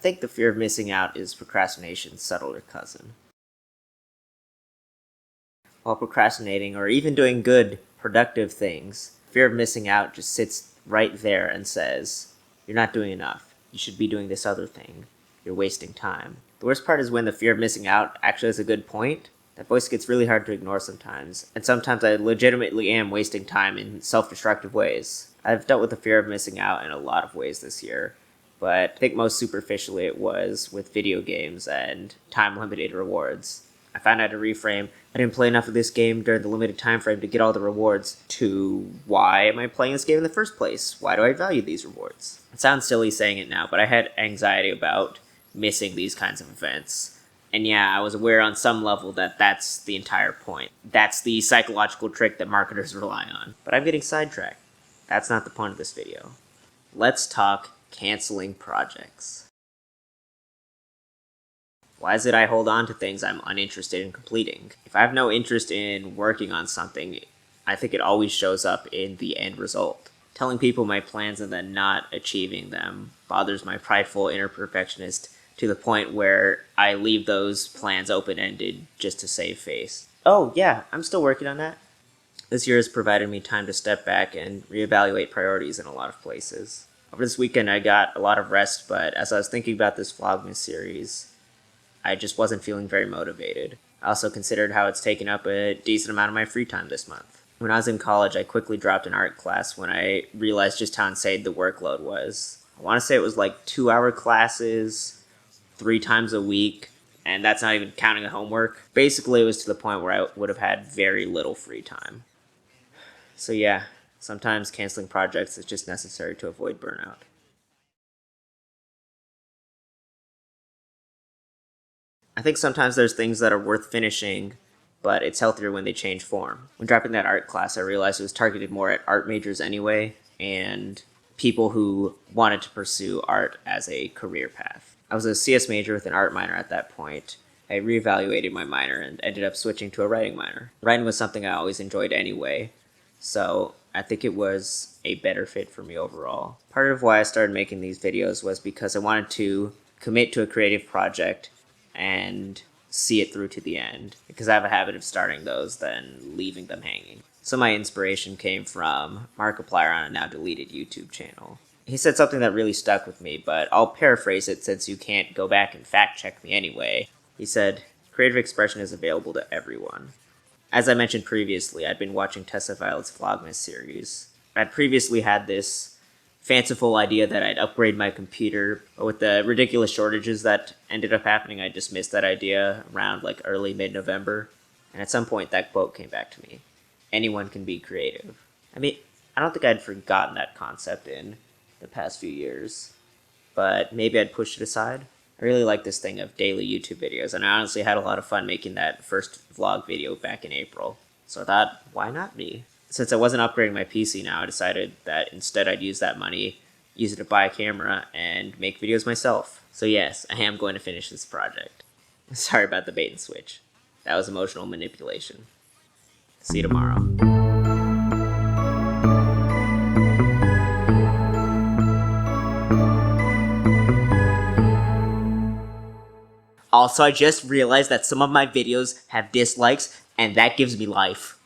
think the fear of missing out is procrastination's subtler cousin. While procrastinating or even doing good, productive things, fear of missing out just sits right there and says, you're not doing enough. You should be doing this other thing. You're wasting time. The worst part is when the fear of missing out actually has a good point. That voice gets really hard to ignore sometimes, and sometimes I legitimately am wasting time in self-destructive ways. I've dealt with the fear of missing out in a lot of ways this year, but I think most superficially it was with video games and time-limited rewards. I found out to reframe, I didn't play enough of this game during the limited time frame to get all the rewards, to why am I playing this game in the first place? Why do I value these rewards? It sounds silly saying it now, but I had anxiety about missing these kinds of events. And yeah, I was aware on some level that that's the entire point. That's the psychological trick that marketers rely on. But I'm getting sidetracked. That's not the point of this video. Let's talk canceling projects. Why is it I hold on to things I'm uninterested in completing? If I have no interest in working on something, I think it always shows up in the end result. Telling people my plans and then not achieving them bothers my prideful inner perfectionist to the point where I leave those plans open-ended just to save face. Oh yeah, I'm still working on that. This year has provided me time to step back and reevaluate priorities in a lot of places. Over this weekend I got a lot of rest, but as I was thinking about this Vlogmas series, I just wasn't feeling very motivated. I also considered how it's taken up a decent amount of my free time this month. When I was in college, I quickly dropped an art class when I realized just how insane the workload was. I want to say it was like 2-hour classes, 3 times a week, and that's not even counting the homework. Basically, it was to the point where I would have had very little free time. So yeah, sometimes canceling projects is just necessary to avoid burnout. I think sometimes there's things that are worth finishing, but it's healthier when they change form. When dropping that art class, I realized it was targeted more at art majors anyway, and people who wanted to pursue art as a career path. I was a CS major with an art minor at that point. I reevaluated my minor and ended up switching to a writing minor. Writing was something I always enjoyed anyway, so I think it was a better fit for me overall. Part of why I started making these videos was because I wanted to commit to a creative project and see it through to the end, because I have a habit of starting those, then leaving them hanging. So my inspiration came from Markiplier on a now deleted YouTube channel. He said something that really stuck with me, but I'll paraphrase it since you can't go back and fact check me anyway. He said, creative expression is available to everyone. As I mentioned previously, I'd been watching Tessa Violet's Vlogmas series. I'd previously had this fanciful idea that I'd upgrade my computer, but with the ridiculous shortages that ended up happening, I dismissed that idea around like early mid-November. And at some point that quote came back to me. Anyone can be creative. I mean, I don't think I'd forgotten that concept in the past few years, but maybe I'd pushed it aside. I really like this thing of daily YouTube videos, and I honestly had a lot of fun making that first vlog video back in April. So I thought, why not me? Since I wasn't upgrading my PC now, I decided that instead I'd use that money, use it to buy a camera, and make videos myself. So yes, I am going to finish this project. Sorry about the bait and switch. That was emotional manipulation. See you tomorrow. Also, I just realized that some of my videos have dislikes, and that gives me life.